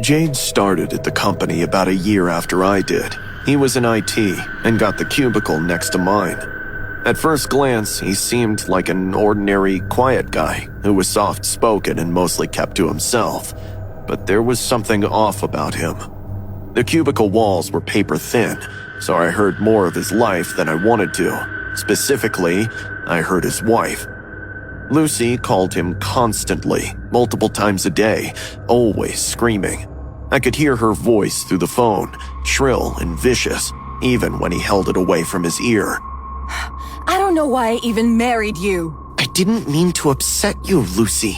Jade started at the company about a year after I did. He was in IT and got the cubicle next to mine. At first glance, he seemed like an ordinary, quiet guy who was soft-spoken and mostly kept to himself. But there was something off about him. The cubicle walls were paper-thin, so I heard more of his life than I wanted to. Specifically, I heard his wife. Lucy called him constantly, multiple times a day, always screaming. I could hear her voice through the phone, shrill and vicious, even when he held it away from his ear. I don't know why I even married you. I didn't mean to upset you, Lucy.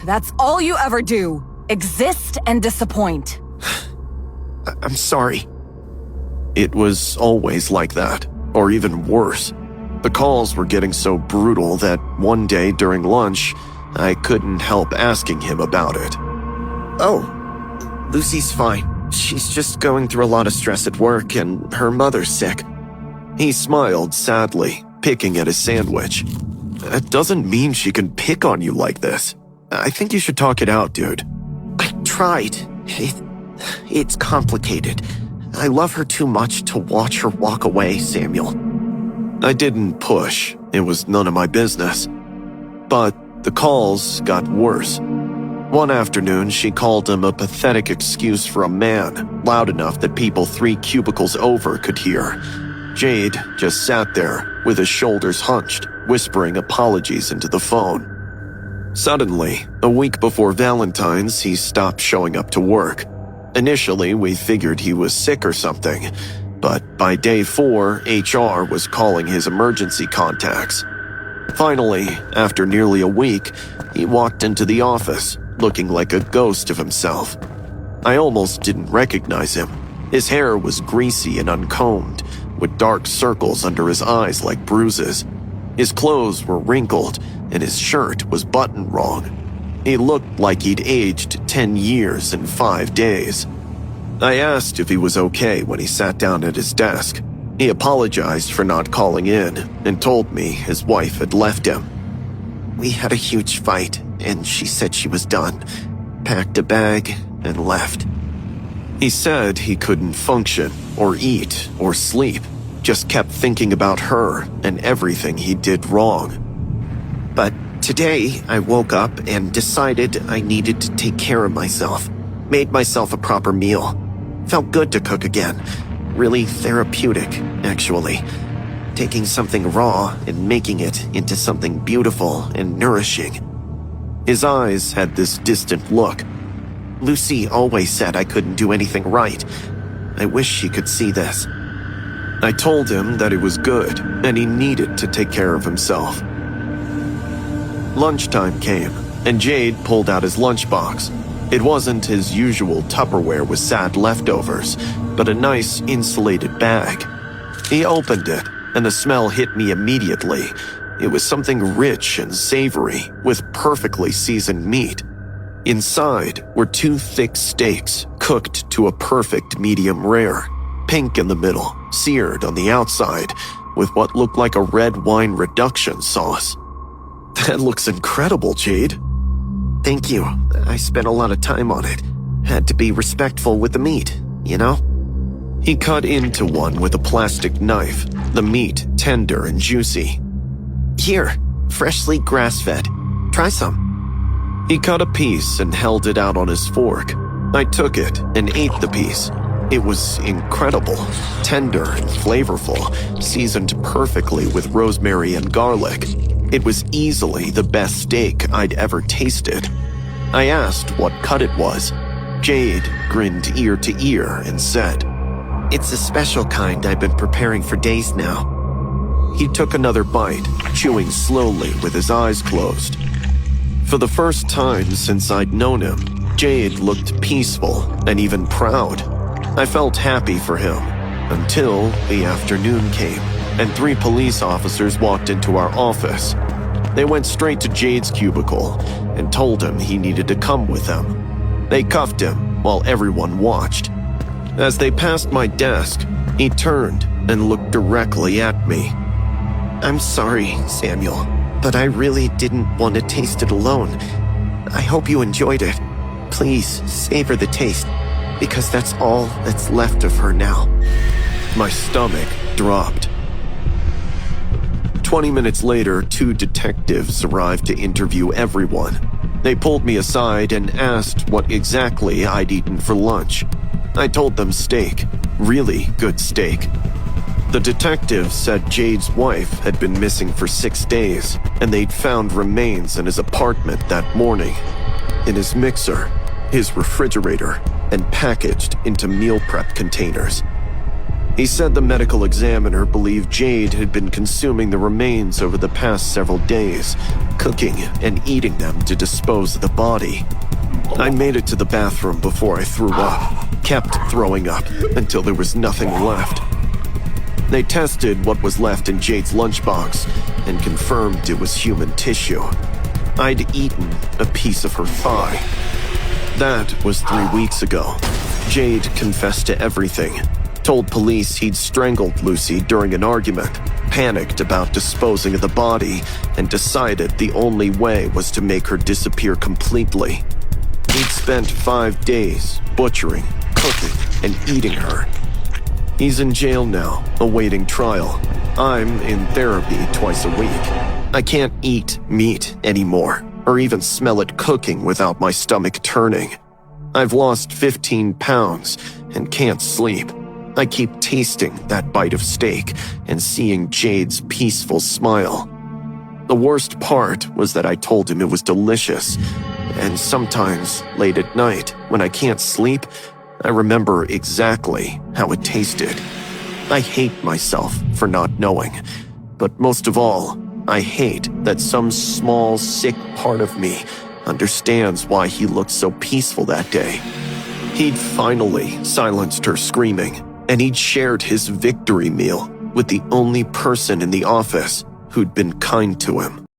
That's all you ever do. Exist and disappoint. I'm sorry. It was always like that, or even worse. The calls were getting so brutal that one day during lunch, I couldn't help asking him about it. Oh, Lucy's fine. She's just going through a lot of stress at work and her mother's sick. He smiled sadly, picking at his sandwich. That doesn't mean she can pick on you like this. I think you should talk it out, dude. I tried. It's complicated. I love her too much to watch her walk away, Samuel. I didn't push. It was none of my business. But the calls got worse. One afternoon, she called him a pathetic excuse for a man, loud enough that people 3 cubicles over could hear. Jade just sat there, with his shoulders hunched, whispering apologies into the phone. Suddenly, a week before Valentine's, he stopped showing up to work. Initially, we figured he was sick or something, but by day 4, HR was calling his emergency contacts. Finally, after nearly a week, he walked into the office, looking like a ghost of himself. I almost didn't recognize him. His hair was greasy and uncombed, with dark circles under his eyes like bruises. His clothes were wrinkled, and his shirt was buttoned wrong. He looked like he'd aged 10 years in 5 days. I asked if he was okay when he sat down at his desk. He apologized for not calling in and told me his wife had left him. We had a huge fight, and she said she was done, packed a bag, and left. He said he couldn't function or eat or sleep, just kept thinking about her and everything he did wrong. But today, I woke up and decided I needed to take care of myself. Made myself a proper meal. Felt good to cook again. Really therapeutic, actually. Taking something raw and making it into something beautiful and nourishing. His eyes had this distant look. Lucy always said I couldn't do anything right. I wish she could see this. I told him that it was good and he needed to take care of himself. Lunchtime came, and Jade pulled out his lunchbox. It wasn't his usual Tupperware with sad leftovers, but a nice insulated bag. He opened it, and the smell hit me immediately. It was something rich and savory, with perfectly seasoned meat. Inside were 2 thick steaks, cooked to a perfect medium rare, pink in the middle, seared on the outside, with what looked like a red wine reduction sauce. That looks incredible, Jade. Thank you. I spent a lot of time on it. Had to be respectful with the meat, you know? He cut into one with a plastic knife, the meat tender and juicy. Here, freshly grass-fed. Try some. He cut a piece and held it out on his fork. I took it and ate the piece. It was incredible, tender and flavorful, seasoned perfectly with rosemary and garlic. It was easily the best steak I'd ever tasted. I asked what cut it was. Jade grinned ear to ear and said, "It's a special kind I've been preparing for days now." He took another bite, chewing slowly with his eyes closed. For the first time since I'd known him, Jade looked peaceful and even proud. I felt happy for him until the afternoon came, and 3 police officers walked into our office. They went straight to Jade's cubicle and told him he needed to come with them. They cuffed him while everyone watched. As they passed my desk, he turned and looked directly at me. "I'm sorry, Samuel, but I really didn't want to taste it alone. I hope you enjoyed it." Please savor the taste, because that's all that's left of her now. My stomach dropped. 20 minutes later, 2 detectives arrived to interview everyone. They pulled me aside and asked what exactly I'd eaten for lunch. I told them steak, really good steak. The detectives said Jade's wife had been missing for 6 days, and they'd found remains in his apartment that morning. In his mixer, his refrigerator, and packaged into meal prep containers. He said the medical examiner believed Jade had been consuming the remains over the past several days, cooking and eating them to dispose of the body. I made it to the bathroom before I threw up, kept throwing up until there was nothing left. They tested what was left in Jade's lunchbox and confirmed it was human tissue. I'd eaten a piece of her thigh. That was 3 weeks ago. Jade confessed to everything. Told police he'd strangled Lucy during an argument, panicked about disposing of the body, and decided the only way was to make her disappear completely. He'd spent 5 days butchering, cooking, and eating her. He's in jail now, awaiting trial. I'm in therapy twice a week. I can't eat meat anymore, or even smell it cooking without my stomach turning. I've lost 15 pounds and can't sleep. I keep tasting that bite of steak and seeing Jade's peaceful smile. The worst part was that I told him it was delicious, and sometimes, late at night, when I can't sleep, I remember exactly how it tasted. I hate myself for not knowing, but most of all, I hate that some small, sick part of me understands why he looked so peaceful that day. He'd finally silenced her screaming, and he'd shared his victory meal with the only person in the office who'd been kind to him.